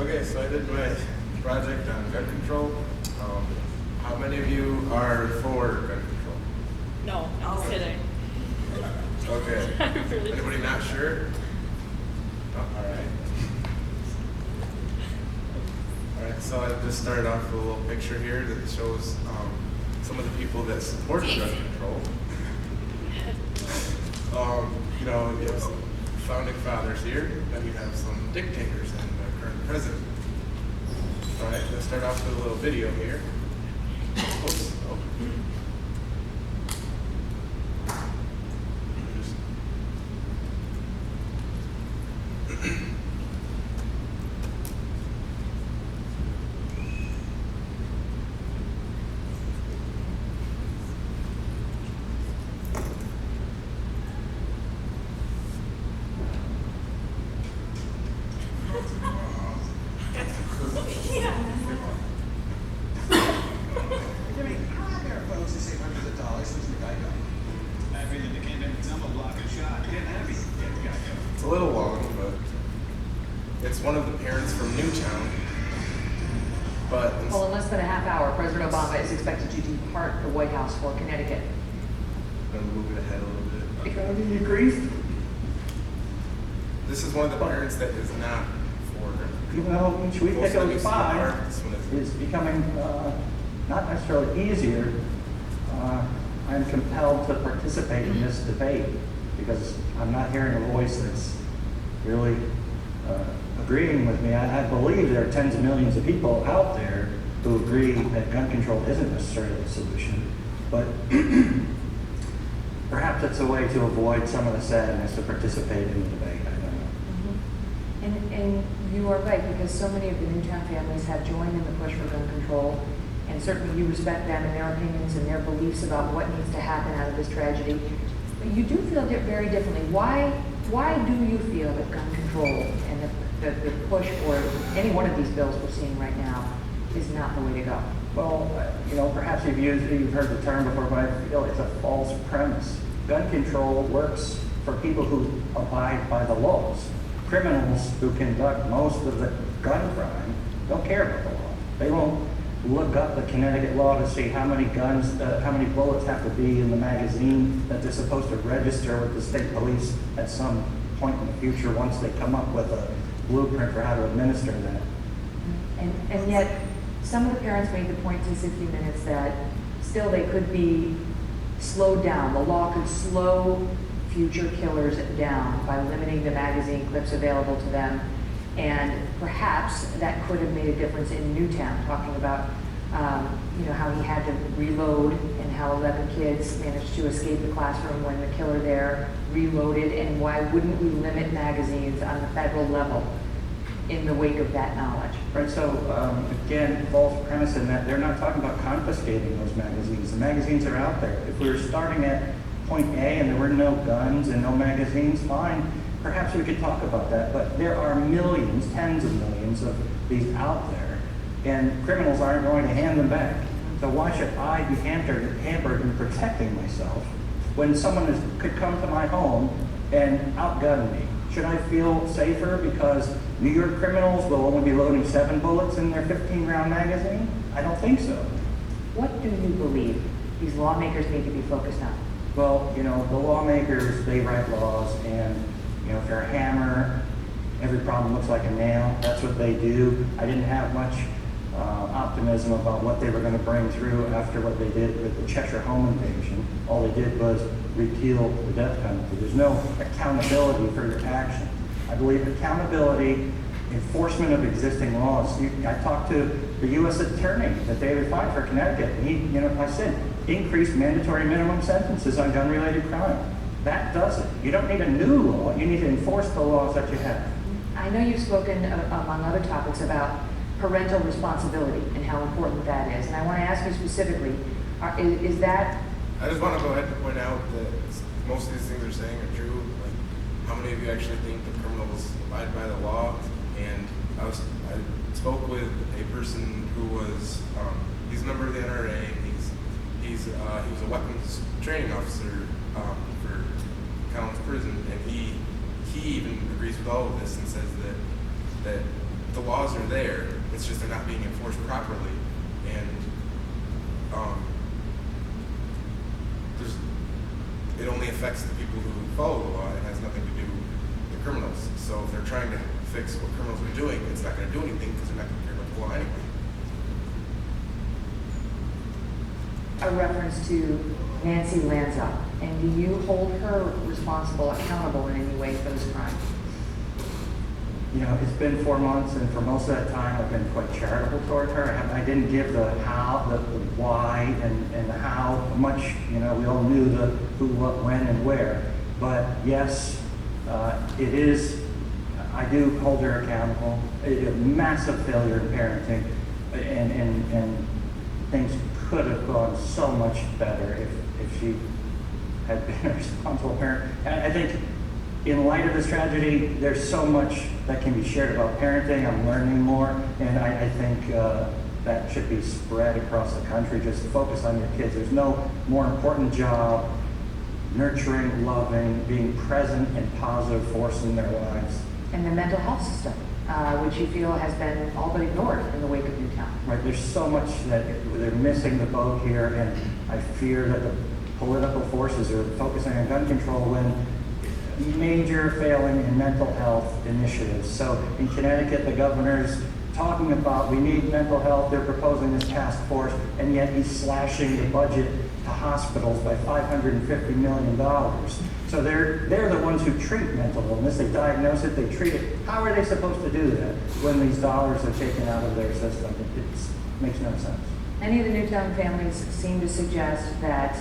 Okay, so I did my project on gun control. How many of you are for gun control? No, I'm just kidding. Okay. I'm really Anybody not sure? Oh, all right. All right, so I just started off with a little picture here that shows some of the people that support gun control. You have some founding fathers here, then you have some dictators and the current president. All right, let's start off with a little video here. Oops. Oh. It's a little long, but it's one of the parents from Newtown. But Well, in less than a half hour, President Obama is expected to depart the White House for Connecticut. I'm going to move it ahead a little bit. Economy increased, This is one of the parents that is not for gun control. even though each week that goes by is becoming not necessarily easier. I'm compelled to participate in this debate because I'm not hearing a voice that's really agreeing with me. I believe there are tens of millions of people out there who agree that gun control isn't necessarily the solution, but perhaps it's a way to avoid some of the sadness to participate in the debate. I don't know. And you are right, because so many of the Newtown families have joined in the push for gun control, and certainly you respect them and their opinions and their beliefs about what needs to happen out of this tragedy. But you do feel very differently. Why do you feel that gun control and the push for any one of these bills we're seeing right now is not the way to go? Well, perhaps you've heard the term before, but I feel it's a false premise. Gun control works for people who abide by the laws. Criminals who conduct most of the gun crime don't care about the law. They won't look up the Connecticut law to see how many guns, how many bullets have to be in the magazine that they're supposed to register with the state police at some point in the future once they come up with a blueprint for how to administer that. And yet, some of the parents made the point to 60 Minutes that still they could be slowed down. The law could slow future killers down by limiting the magazine clips available to them. And perhaps that could have made a difference in Newtown, talking about how he had to reload and how 11 kids managed to escape the classroom when the killer there reloaded, and why wouldn't we limit magazines on the federal level in the wake of that knowledge? Right, so again, false premise in that they're not talking about confiscating those magazines. The magazines are out there. If we were starting at point A and there were no guns and no magazines, fine. Perhaps we could talk about that, but there are millions, tens of millions of these out there, and criminals aren't going to hand them back. So why should I be hampered in protecting myself when someone could come to my home and outgun me? Should I feel safer because New York criminals will only be loading 7 bullets in their 15-round magazine? I don't think so. What do you believe these lawmakers need to be focused on? Well, the lawmakers, they write laws, and if they're a hammer, every problem looks like a nail. That's what they do. I didn't have much optimism about what they were going to bring through after what they did with the Cheshire home invasion. All they did was repeal the death penalty. There's no accountability for your actions. I believe accountability, enforcement of existing laws. I talked to the U.S. attorney that they refined for Connecticut, and he, I said, increased mandatory minimum sentences on gun-related crime. That does it. You don't need a new law. You need to enforce the laws that you have. I know you've spoken, among other topics, about parental responsibility and how important that is. And I want to ask you specifically, is that... I just want to go ahead and point out that most of these things they're saying are true. Like, how many of you actually think that criminals abide by the law? And I spoke with a person who was, he's a member of the NRA. He was a weapons training officer for Collins Prison, and he even agrees with all of this and says that the the laws are there. It's just they're not being enforced properly, and it only affects the people who follow the law. It has nothing to do with the criminals. So if they're trying to fix what criminals are doing, it's not going to do anything because they're not going to care about the law anyway. A reference to Nancy Lanza, and do you hold her responsible, accountable in any way for this crime? You know, it's been 4 months, and for most of that time, I've been quite charitable toward her. I didn't give the how, the why, and the how much. You know, we all knew the who, what, when, and where. But yes, it is. I do hold her accountable. A massive failure in parenting, and things could have gone so much better if she had been a responsible parent. And I think, in light of this tragedy, there's so much that can be shared about parenting. I'm learning more, and I think that should be spread across the country. Just focus on your kids. There's no more important job, nurturing, loving, being present and positive force in their lives. And the mental health system, which you feel has been all but ignored in the wake of Newtown. Right, there's so much that they're missing the boat here, and I fear that the political forces are focusing on gun control when major failing in mental health initiatives. So in Connecticut, the governor's talking about we need mental health. They're proposing this task force, and yet he's slashing the budget to hospitals by $550 million. So they're the ones who treat mental illness. They diagnose it, they treat it. How are they supposed to do that when these dollars are taken out of their system? It makes no sense. Many of the Newtown families seem to suggest that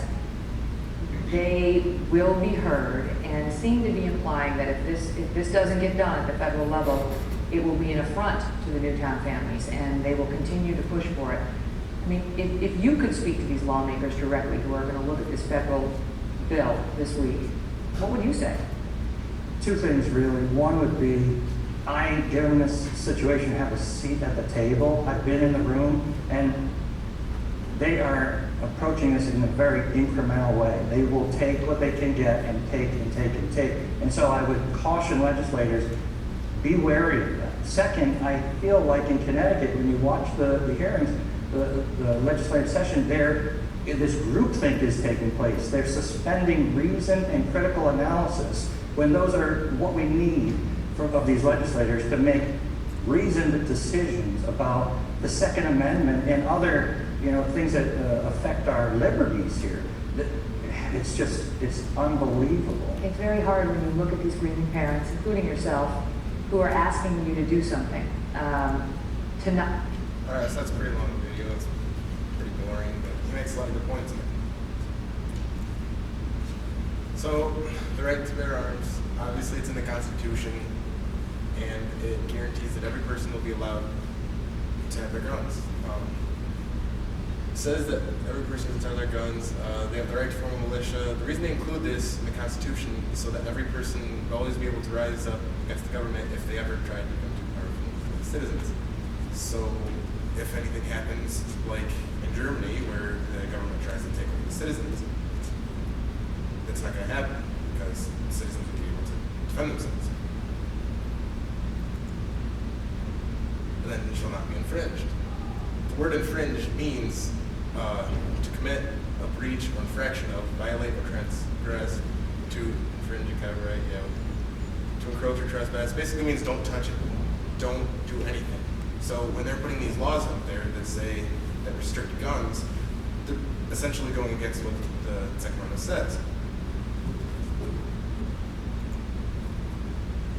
they will be heard, and seem to be implying that if this doesn't get done at the federal level, it will be an affront to the Newtown families, and they will continue to push for it. I mean, if you could speak to these lawmakers directly who are going to look at this federal bill this week, what would you say? Two things really. One would be, I, given this situation, have a seat at the table. I've been in the room, and they are approaching this in a very incremental way. They will take what they can get and take and take and take. And so I would caution legislators, be wary of that. Second, I feel like in Connecticut, when you watch the hearings, the legislative session there, this groupthink is taking place. They're suspending reason and critical analysis when those are what we need of these legislators to make reasoned decisions about the Second Amendment and other things that affect our liberties here. It's unbelievable. It's very hard when you look at these grieving parents, including yourself, who are asking you to do something, to not. All right, so that's a pretty long video. It's pretty boring, but he makes a lot of good points. So, the right to bear arms, obviously it's in the Constitution, and it guarantees that every person will be allowed to have their guns. It says that every person can have their guns, they have the right to form a militia. The reason they include this in the Constitution is so that every person will always be able to rise up against the government if they ever try to become too powerful citizens. So if anything happens, like in Germany, where the government tries to take over the citizens, that's not going to happen because the citizens will be able to defend themselves. And then it shall not be infringed. The word infringe means to commit a breach or infraction of, violate or transgress, to infringe a copyright, to encroach or trespass. Basically means don't touch it, don't do anything. So when they're putting these laws out there that say that restrict guns, they're essentially going against what the Second Amendment says.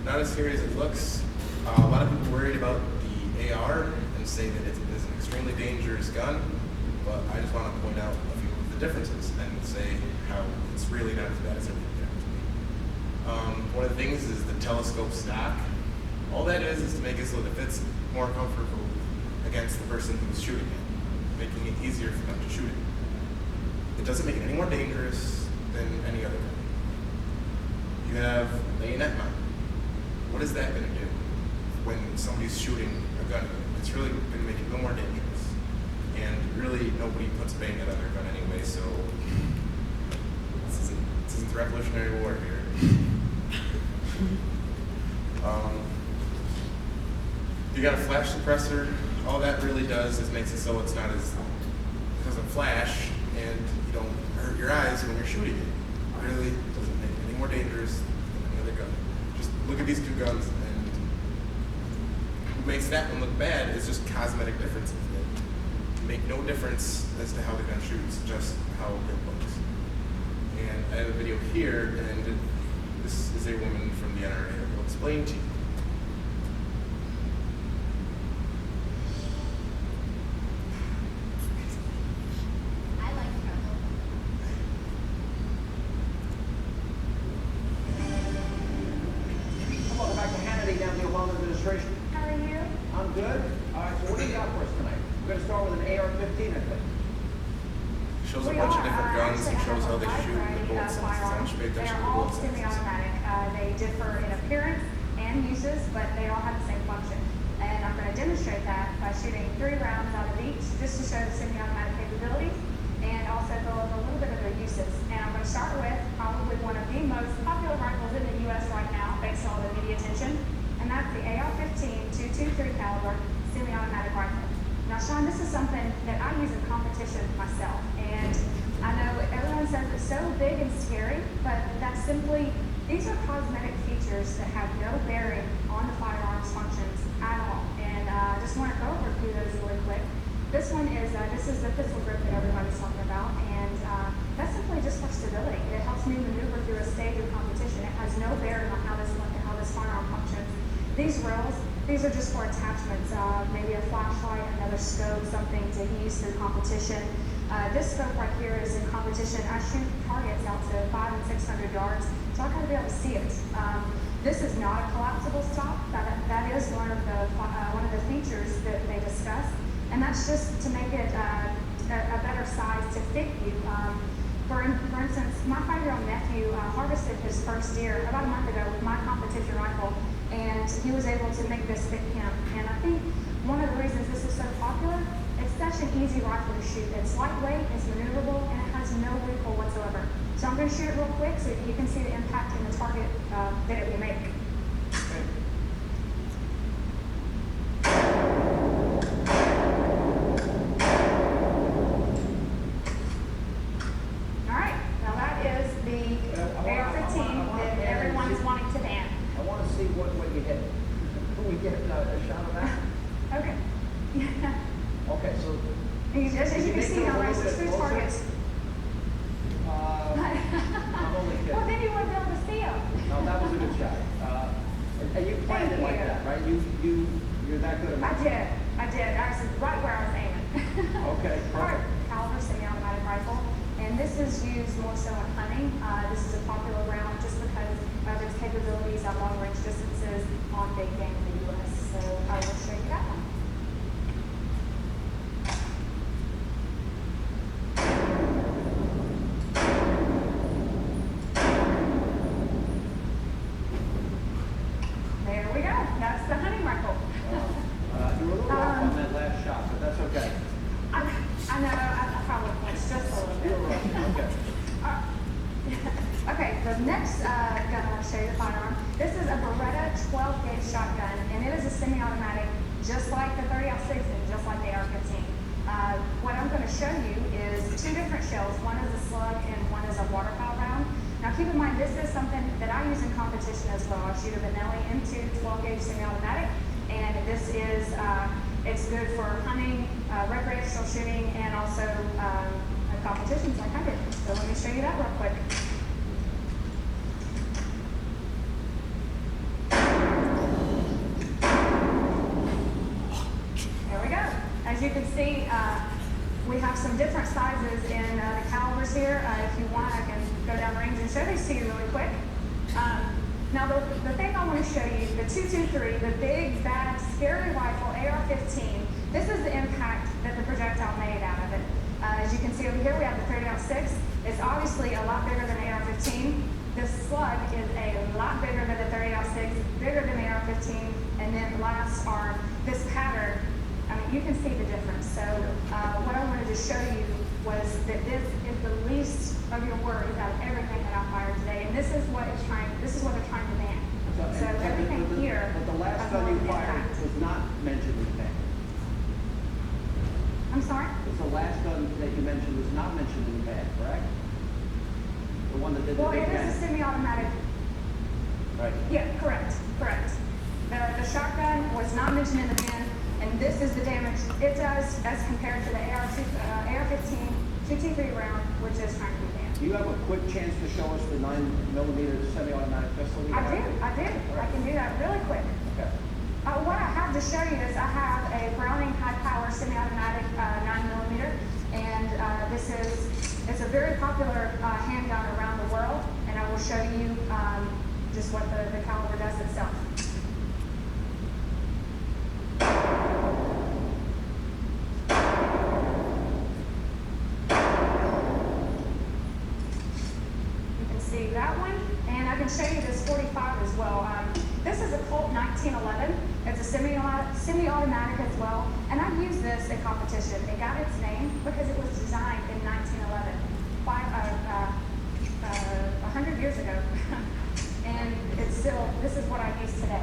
Not as scary as it looks. A lot of people worried about the AR and say that it is an extremely dangerous gun, but I just want to point out a few of the differences and say how it's really not as bad as everything happens to me. One of the things is the telescope stock. All that is to make it so that it's more comfortable against the person who's shooting it, making it easier for them to shoot it. It doesn't make it any more dangerous than any other gun. You have bayonet mount. What is that going to do when somebody's shooting a gun? It's really going to make it a little more dangerous. And really, nobody puts a bayonet on their gun anyway, so this isn't the Revolutionary War here. You got a flash suppressor. All that really does is makes it so it doesn't flash and you don't hurt your eyes when you're shooting it. It really doesn't make it any more dangerous than any other gun. Just look at these two guns, and what makes that one look bad is just cosmetic differences that make no difference as to how the gun shoots, just how it looks. And I have a video here, and this is a woman from the NRA that will explain to you. I like trouble. Welcome back to Hannity, down the Obama administration. How are you? I'm good. All right, so what do you got for us tonight? We're going to start with an AR-15, I think. Shows a bunch of different guns and shows how they shoot the bullets. So Firearms. much pay They attention are to the all bullets. semi-automatic. They differ in appearance and uses, but they all have the same function. And I'm going to demonstrate that by shooting 3 rounds out of each, just to show the semi-automatic capabilities, and also go over a little bit of their uses. And I'm going to start with probably one of the most popular rifles in the U.S. right now, thanks to all the media attention, and that's the AR-15 223 caliber semi-automatic rifle. Now, Sean, this is something that I use in competition myself, and I know everyone says it's so big and scary, but that's simply, these are cosmetic features that have no bearing on the firearm's functions at all. And I just want to go over a few of those really quick. This one is, this is the pistol grip that everybody's talking about, and that's simply just for stability. It helps me maneuver through a stage of competition. It has no bearing on how this firearm functions. These rails, these are just for attachments, maybe a flashlight, another scope, something to use through competition. This scope right here is in competition. I shoot targets out to 500 and 600 yards, so I gotta be able to see it. This is not a collapsible stock. That is one of the features that they discuss, and that's just to make it a better size to fit you. For instance, my 5-year-old nephew harvested his first deer about a month ago with my competition rifle, and he was able to make this fit him. And I think one of the reasons this is so popular, it's such an easy rifle to shoot. It's lightweight, it's maneuverable, and it has no recoil whatsoever. So I'm going to shoot it real quick so that you can see the impact in the target that it will make. All right, now that is the AR-15 that everyone's wanting to ban. I want to see what you hit. Can we get a shot of that? Okay. Okay, so As you can see, now there's Can you make it a little bit two closer? targets. I'm only kidding. Well, then you wouldn't be able to see them. No, that was a good shot. And you planned it like you. that, right? You're that good at it. I did. I was right where I was aiming. Okay, perfect. Caliber semi-automatic rifle, and this is used more so in hunting. This is a popular round just because of its capabilities at long range distances on big game in the U.S. So I will show you that one. There we go. That's the hunting rifle. You were a little off on that last shot, but that's okay. I know. I probably flinched just a little You bit. were right. Okay. Okay, the next gun I want to show you, the firearm. This is a Beretta 12-gauge shotgun, and it is a semi-automatic, just like the 30-06 and just like the AR-15. What I'm going to show you is 2 different shells. One is a slug and one is a waterfowl round. Now keep in mind, this is something that I use in competition as well. I shoot a Benelli M2 12-gauge semi-automatic, and this is, it's good for hunting, recreational shooting, and also competitions like I did. So let me show you that real quick. There we go. As you can see, we have some different sizes in the calibers here. If you want, I can go down range and show these to you really quick. Now, the thing I want to show you, the 223, the big, bad, scary rifle, AR-15, this is the impact that the projectile made out of it. As you can see over here, we have the 30-06. It's obviously a lot bigger than AR-15. This slug is a lot bigger than the 30-06, bigger than the AR-15, and then last are this pattern. I mean, you can see the difference. So what I wanted to show you was that this is the least of your worries out of everything that I fired today, and this is what they're trying to ban. So everything here. But the last has gun more you of an fired impact. was not mentioned in the ban. I'm sorry? Because the last gun that you mentioned was not mentioned in the ban, correct? The one that did the Well, big it is a bang. semi-automatic. Right. Yeah, correct. The shotgun was not mentioned in the ban, and this is the damage it does as compared to the AR-15 223 round, which is trying to be banned. Do you have a quick chance to show us the 9mm semi-automatic pistol? You I have? do. I can do that really quick. Okay. What I have to show you is I have a Browning high-power semi-automatic 9mm, and it's a very popular handgun around the world, and I will show you just what the caliber does itself. You can see that one, and I can show you this 45 as well. This is a Colt 1911. It's a semi-automatic as well, and I use this in competition. It got its name because it was designed in 1911, 100 years ago, and it's still, this is what I use today.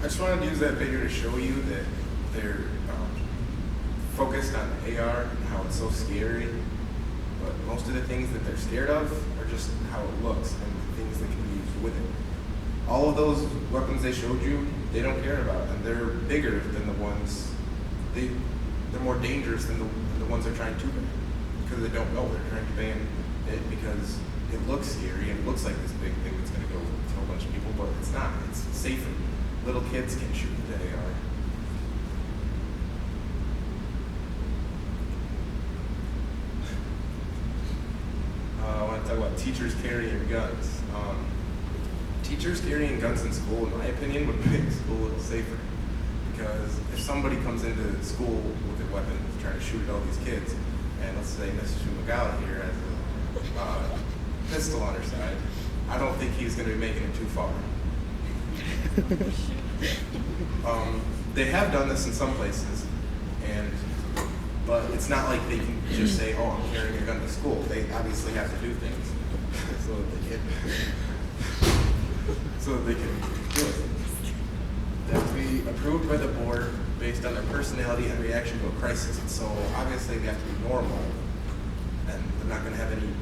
I just wanted to use that video to show you that they're focused on the AR and how it's so scary, but most of the things that they're scared of are just how it looks and the things that can be used with it. All of those weapons they showed you, they don't care about, and they're bigger than the ones, they're more dangerous than the ones they're trying to ban, because they don't know they're trying to ban it because it looks scary and it looks like this big thing that's going to go to a whole bunch of people, but it's not. It's safer. Little kids can shoot the AR. I want to talk about teachers carrying guns. Teachers carrying guns in school, in my opinion, would make school a little safer. Because if somebody comes into school with a weapon trying to shoot at all these kids, and let's say Mrs. McGowan here has a pistol on her side, I don't think he's going to be making it too far. They have done this in some places, but it's not like they can just say, "Oh, I'm carrying a gun to school." They obviously have to do things so that they can do it. They have to be approved by the board based on their personality and reaction to a crisis. So obviously they have to be normal, and they're not going to have any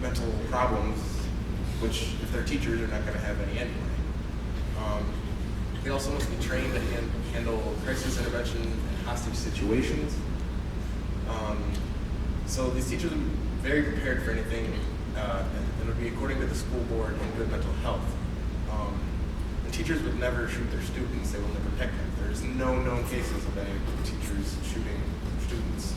mental problems, which if they're teachers, they're not going to have any anyway. They also must be trained to handle crisis intervention and hostage situations. So these teachers are very prepared for anything, and it would be according to the school board and good mental health. And teachers would never shoot their students; they will never protect them. There's no known cases of any teachers shooting students.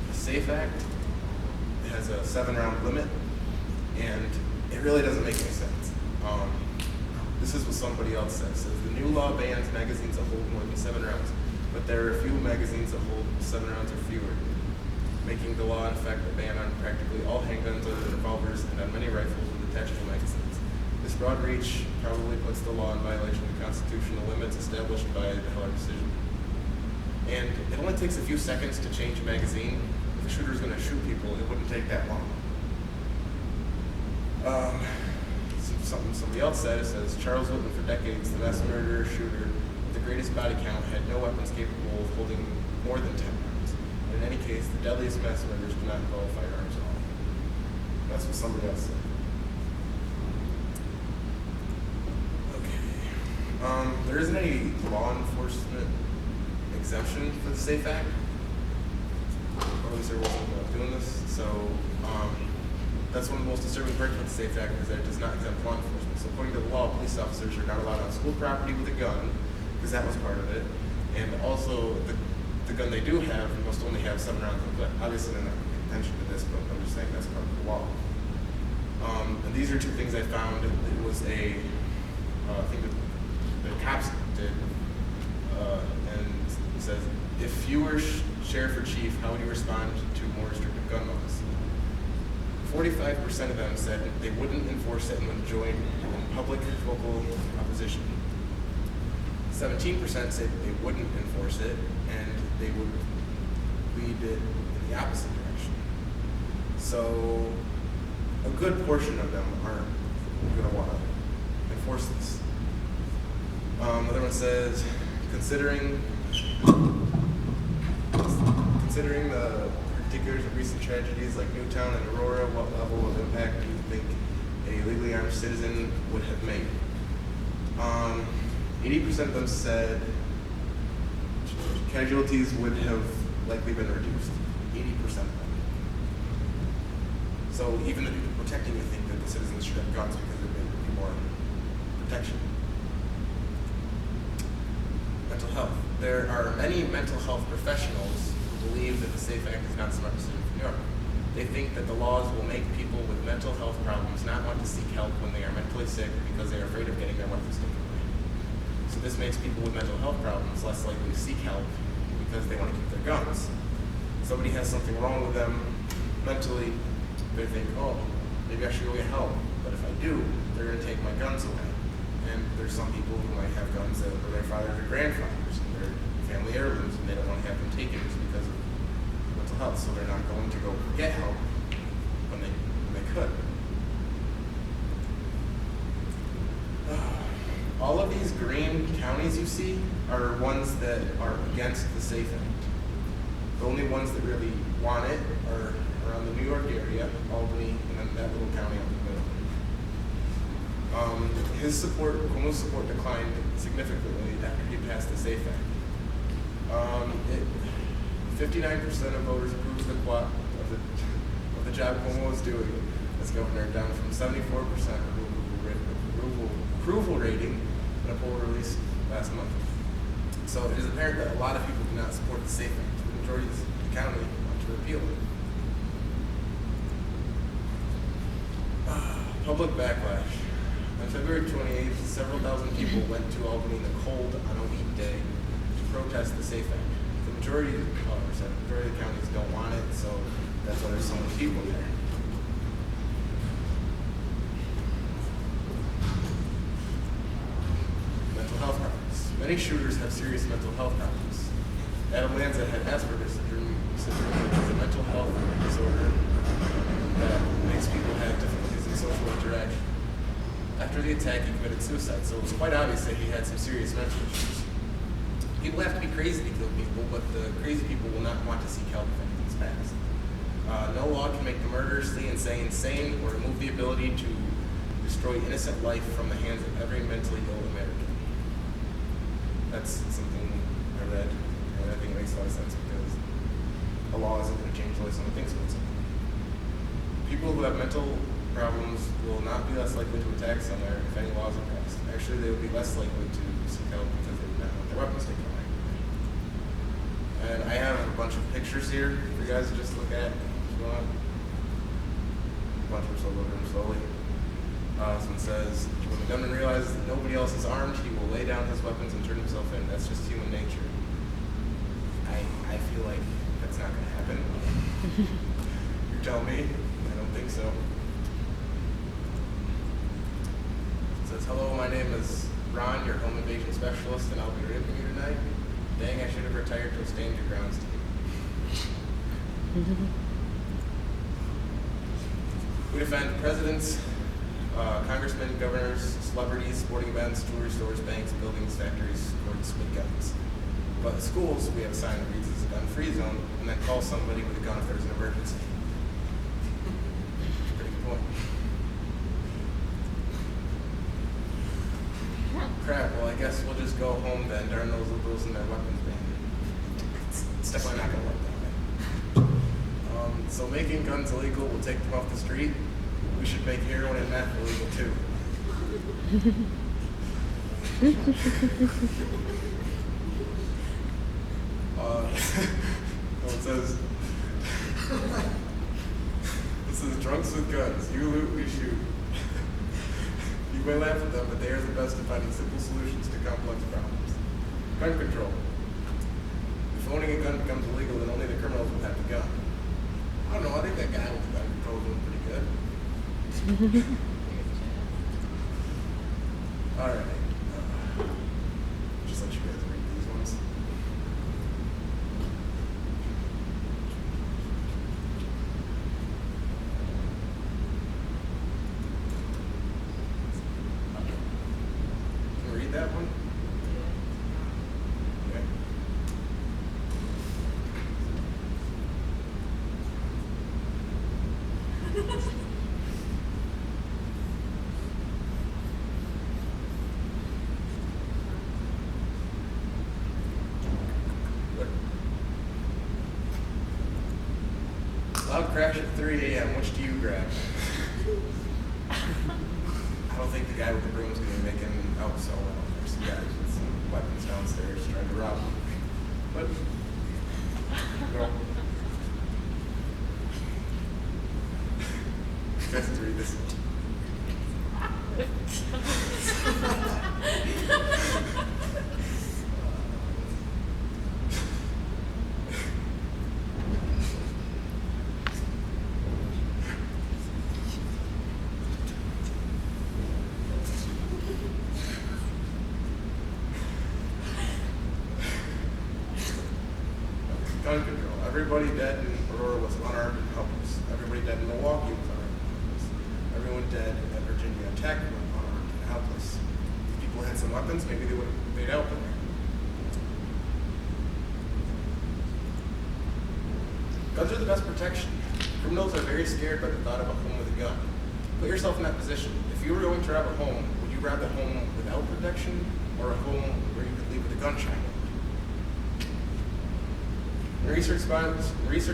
The SAFE Act has a 7-round limit, and it really doesn't make any sense. This is what somebody else says. It says the new law bans magazines that hold more than 7 rounds, but there are a few magazines that hold 7 rounds or fewer, making the law in effect a ban on practically all handguns other than revolvers and on many rifles with detachable magazines. This broad reach probably puts the law in violation of the constitutional limits established by the Heller decision. And it only takes a few seconds to change a magazine. If a shooter's going to shoot people, it wouldn't take that long. Something somebody else said, it says, Charles Whitman, for decades, the mass murderer shooter with the greatest body count, had no weapons capable of holding more than 10 rounds. And in any case, the deadliest mass murders do not involve firearms at all. That's what somebody else said. Okay. There isn't any law enforcement exemption for the SAFE Act, or at least there wasn't doing this. So that's one of the most disturbing parts of the SAFE Act is that it does not exempt law enforcement. So according to the law, police officers are not allowed on school property with a gun, because that was part of it. And also, the gun they do have must only have 7 rounds of clip. Obviously, they're not paying attention to this, but I'm just saying that's part of the law. And these are 2 things I found. It was a thing that the cops did, and it says, if you were sheriff or chief, how would you respond to more restrictive gun laws? 45% of them said they wouldn't enforce it and would join in public vocal opposition. 17% say they wouldn't enforce it, and they would lead it in the opposite direction. So a good portion of them aren't going to want to enforce this. Another one says, considering the particulars of recent tragedies like Newtown and Aurora, what level of impact do you think a legally armed citizen would have made? 80% of them said casualties would have likely been reduced. 80% of them. So even the people protecting you think that the citizens should have guns because there would be more protection. Mental health. There are many mental health professionals who believe that the SAFE Act is not smart decision for New York. They think that the laws will make people with mental health problems not want to seek help when they are mentally sick because they are afraid of getting their weapons taken away. So this makes people with mental health problems less likely to seek help because they want to keep their guns. Somebody has something wrong with them mentally, they think, oh, maybe I should go get help. But if I do, they're going to take my guns away. And there's some people who might have guns that were their fathers or grandfathers and their family heirlooms, and they don't want to have them taken just because of mental health. So they're not going to go get help when they could. All of these green counties you see are ones that are against the SAFE Act. The only ones that really want it are around the New York area, Albany, and then that little county up in the middle. Cuomo's support declined significantly after he passed the SAFE Act. 59% of voters approved of the job Cuomo was doing as governor, down from 74% approval rating in a poll released last month. So it is apparent that a lot of people do not support the SAFE Act. The majority of the county want to repeal it. Public backlash. On February 28th, several thousand people went to Albany in the cold on a weekday to protest the SAFE Act. The majority of the counties don't want it, so that's why there's so many people there. Mental health problems. Many shooters have serious mental health problems. Adam Lanza had Asperger's syndrome, which is a mental health disorder that makes people have difficulties in social interaction. After the attack, he committed suicide, so it was quite obvious that he had some serious mental issues. People have to be crazy to kill people, but the crazy people will not want to seek help if anything's passed. No law can make the murderer stay insane or remove the ability to destroy innocent life from the hands of every mentally ill American. That's something I read, and I think it makes a lot of sense because a law isn't going to change the way someone thinks about something. People who have mental problems will not be less likely to attack somewhere if any laws are passed. Actually, they would be less likely to seek help because they would not want their weapons taken away. And I have a bunch of pictures here for you guys to just look at if you want. A bunch of them, so look at them slowly. This one says, when the gunman realizes that nobody else is armed, he will lay down his weapons and turn himself in. That's just human nature. I feel like that's not going to happen. You tell me. I don't think so. Hello, my name is Ron, your home invasion specialist, and I'll be raping you tonight. Dang, I should have retired till stand your grounds. We defend presidents, congressmen, governors, celebrities, sporting events, jewelry stores, banks, buildings, factories, courts with guns. But at schools, we have a sign that reads as a gun-free zone, and then call somebody with a gun if there's an emergency. Pretty good point. Crap, well I guess we'll just go home then, darn those liberals and their weapons ban. It's definitely not going to work that way. So making guns illegal will take them off the street. We should make heroin and meth illegal too. It says drunks with guns, you loot, we shoot. You may laugh at them, but they are the best at finding simple solutions to complex problems. Gun control. If owning a gun becomes illegal, then only the criminals will have the gun. I don't know, I think that guy with the gun control is doing pretty good. Alright. Just let you Loud crash at 3 a.m. Which do you grab? I don't think the guy with the broom is going to be making out so well. There's some guys with some weapons downstairs trying to rob him. But, no. You guys have to read this. Gun control. Everybody dead in Aurora was unarmed and helpless. Everybody dead in Milwaukee was unarmed and helpless. Everyone dead at Virginia Tech was unarmed and helpless. If people had some weapons, maybe they would have made out there. Guns are the best protection. Criminals are very scared by the thought of a home with a gun. Put yourself in that position. If you were going to rob a home, would you rob a home without protection or a home where you could leave with a gun shined? Research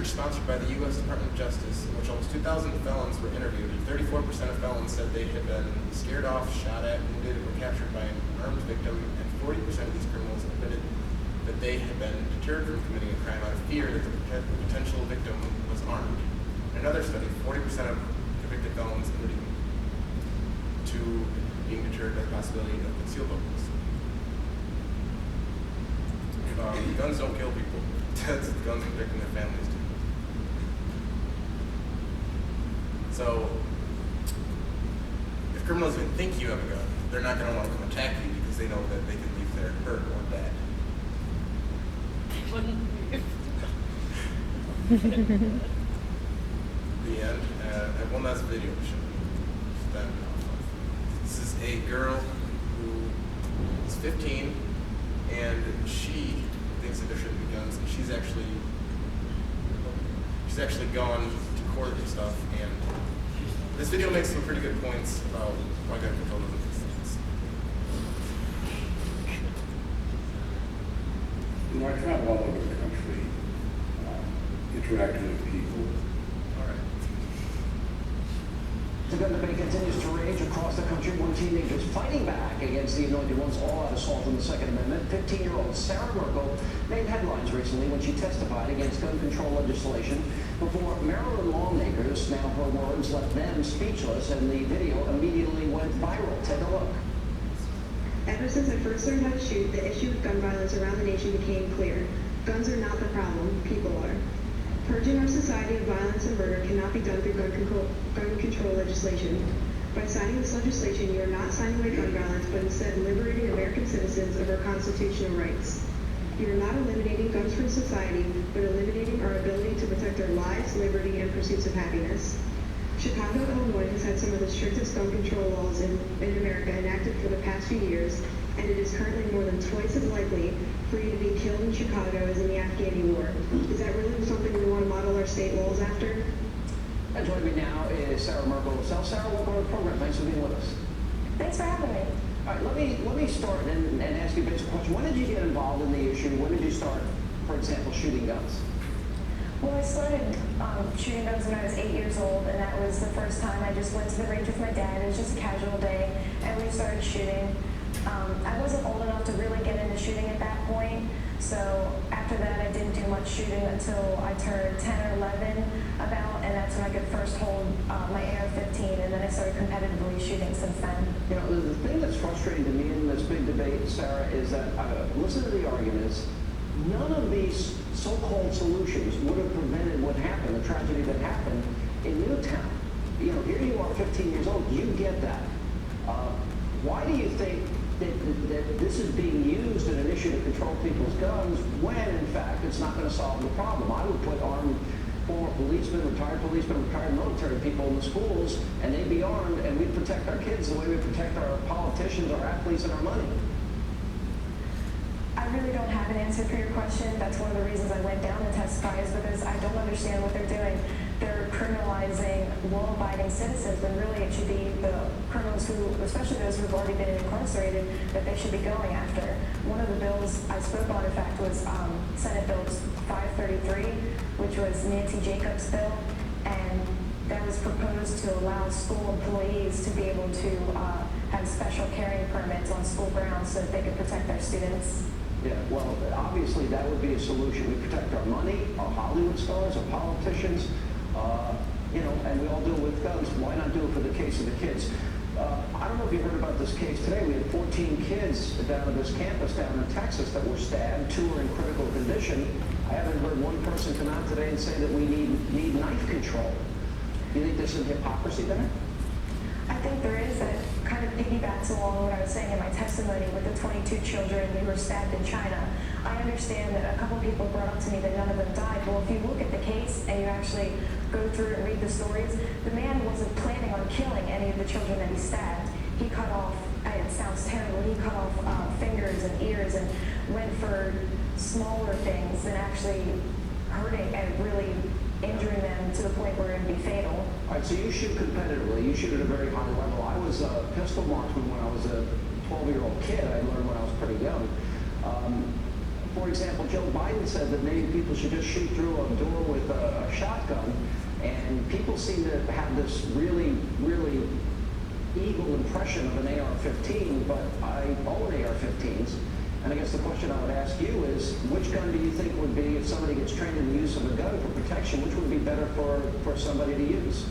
sponsored by the U.S. Department of Justice, in which almost 2,000 felons were interviewed, and 34% of felons said they had been scared off, shot at, wounded, or captured by an armed victim, and 40% of these criminals admitted that they had been deterred from committing a crime out of fear that the potential victim was armed. In another study, 40% of convicted felons admitted to being deterred by the possibility of concealed weapons. Guns don't kill people. That's what guns protecting their families do. So, if criminals even think you have a gun, they're not going to want to come attack you because they know that they can leave there hurt or dead. The end. I have one last video to show you. This is a girl who is 15 and she thinks that there shouldn't be guns, and she's actually gone to court and stuff, and this video makes some pretty good points about why gun control doesn't make sense. You know, I travel all over the country, interacting with people. All right. The gun debate continues to rage across the country. One teenager is fighting back against the anointed one's all-out assault on the Second Amendment. 15-year-old Sarah Merkel made headlines recently when she testified against gun control legislation before Maryland lawmakers. Now her words left them speechless, and the video immediately went viral. Take a look. Ever since I first learned how to shoot, the issue with gun violence around the nation became clear. Guns are not the problem, people are. Purging our society of violence and murder cannot be done through gun control legislation. By signing this legislation, you are not signing away gun violence, but instead liberating American citizens of our constitutional rights. You are not eliminating guns from society, but eliminating our ability to protect our lives, liberty, and pursuits of happiness. Chicago, Illinois has had some of the strictest gun control laws in America enacted for the past few years, and it is currently more than twice as likely for you to be killed in Chicago as in the Afghani war. Is that really something we want to model our state laws after? And joining me now is Sarah Merkel herself. Sarah, welcome to the program. Thanks for being with us. Thanks for having me. All right, let me start and ask you a basic question. When did you get involved in the issue? When did you start, for example, shooting guns? Well, I started shooting guns when I was 8 years old, and that was the first time I just went to the range with my dad. It was just a casual day, and we started shooting. I wasn't old enough to really get into shooting at that point, so after that I didn't do much shooting until I turned 10 or 11 about, and that's when I could first hold my AR-15, and then I started competitively shooting since then. You know, the thing that's frustrating to me in this big debate, Sarah, is that listen to the arguments. None of these so-called solutions would have prevented what happened, the tragedy that happened in Newtown. You know, here you are 15 years old, you get that. Why do you think that this is being used as an issue to control people's guns when, in fact, it's not going to solve the problem? I would put armed former policemen, retired military people in the schools, and they'd be armed, and we'd protect our kids the way we protect our politicians, our athletes, and our money. I really don't have an answer for your question. That's one of the reasons I went down to testify, is because I don't understand what they're doing. They're criminalizing law-abiding citizens, when really it should be the criminals who, especially those who've already been incarcerated, that they should be going after. One of the bills I spoke on, in fact, was Senate Bill 533, which was Nancy Jacobs' bill, and that was proposed to allow school employees to be able to have special carrying permits on school grounds so that they could protect their students. Yeah, well, obviously that would be a solution. We protect our money, our Hollywood stars, our politicians, and we all do it with guns. Why not do it for the case of the kids? I don't know if you heard about this case today. We had 14 kids down at this campus down in Texas that were stabbed. 2 are in critical condition. I haven't heard one person come out today and say that we need knife control. Do you think there's some hypocrisy there? I think there is. That kind of piggybacks along what I was saying in my testimony with the 22 children who were stabbed in China. I understand that a couple people brought up to me that none of them died. Well, if you look at the case and you actually go through and read the stories, the man wasn't planning on killing any of the children that he stabbed. He cut off, it sounds terrible, he cut off fingers and ears and went for smaller things than actually hurting and really injuring them to the point where it would be fatal. All right, so you shoot competitively. You shoot at a very high level. I was a pistol marksman when I was a 12-year-old kid. I learned when I was pretty young. For example, Joe Biden said that maybe people should just shoot through a door with a shotgun, and people seem to have this really, really evil impression of an AR-15, but I own AR-15s. And I guess the question I would ask you is, which gun do you think would be, if somebody gets trained in the use of a gun for protection, which would be better for somebody to use?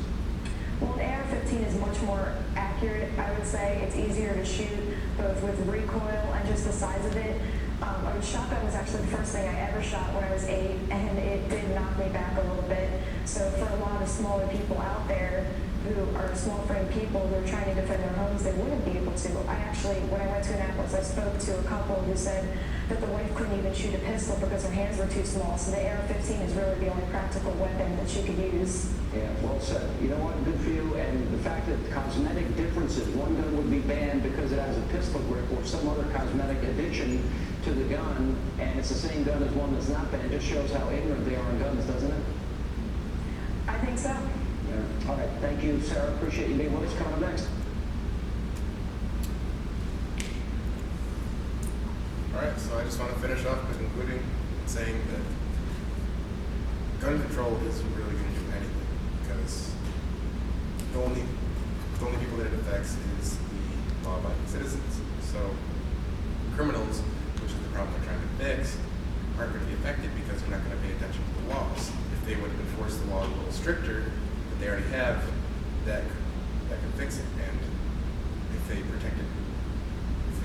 Well, an AR-15 is much more accurate, I would say. It's easier to shoot, both with recoil and just the size of it. A shotgun was actually the first thing I ever shot when I was 8, and it did knock me back a little bit. So for a lot of smaller people out there who are small-framed people who are trying to defend their homes, they wouldn't be able to. I actually, when I went to Annapolis, I spoke to a couple who said that the wife couldn't even shoot a pistol because her hands were too small. So the AR-15 is really the only practical weapon that she could use. Yeah, well said. You know what? Good for you. And the fact that cosmetic differences, one gun would be banned because it has a pistol grip or some other cosmetic addition to the gun, and it's the same gun as one that's not banned, just shows how ignorant they are in guns, doesn't it? I think so. Yeah. All right. Thank you, Sarah. Appreciate you being with us. Coming up next. All right, so I just want to finish up with concluding saying that gun control isn't really going to do anything, because the only people that it affects is the law-abiding citizens. So criminals, which is the problem they're trying to fix, aren't going to be affected because they're not going to pay attention to the laws. If they would have enforced the law a little stricter that they already have, that could fix it. And if they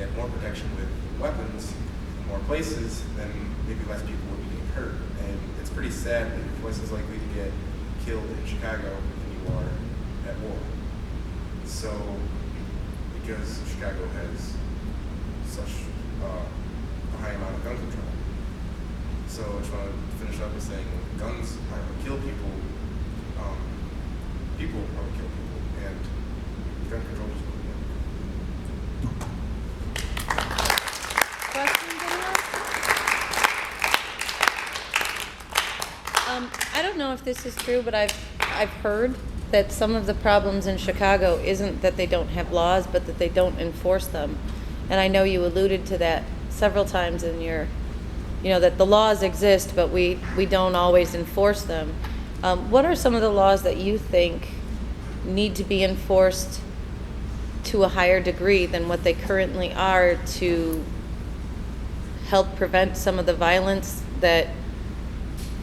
had more protection with weapons in more places, then maybe less people would be getting hurt. And it's pretty sad that you're twice as likely to get killed in Chicago than you are at war. So, because Chicago has such a high amount of gun control. So I just want to finish up with saying guns aren't going to kill people. People probably kill people, and gun control just wouldn't work. Questions, anyone? I don't know if this is true, but I've heard that some of the problems in Chicago isn't that they don't have laws, but that they don't enforce them. And I know you alluded to that several times in your, that the laws exist, but we don't always enforce them. What are some of the laws that you think need to be enforced to a higher degree than what they currently are to help prevent some of the violence that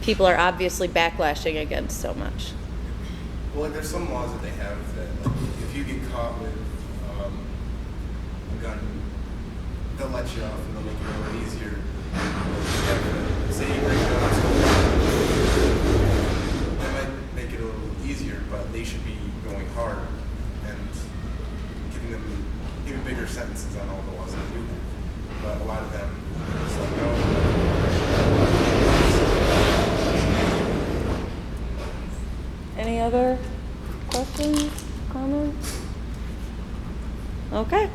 people are obviously backlashing against so much? Well, there's some laws that they have that, like, if you get caught with a gun, they'll let you off and they'll make it a little easier. Say you bring a gun to school, that might make it a little easier, but they should be going hard and giving them even bigger sentences on all the laws that do that. But a lot of them are just like, no. Any other questions, comments? Okay.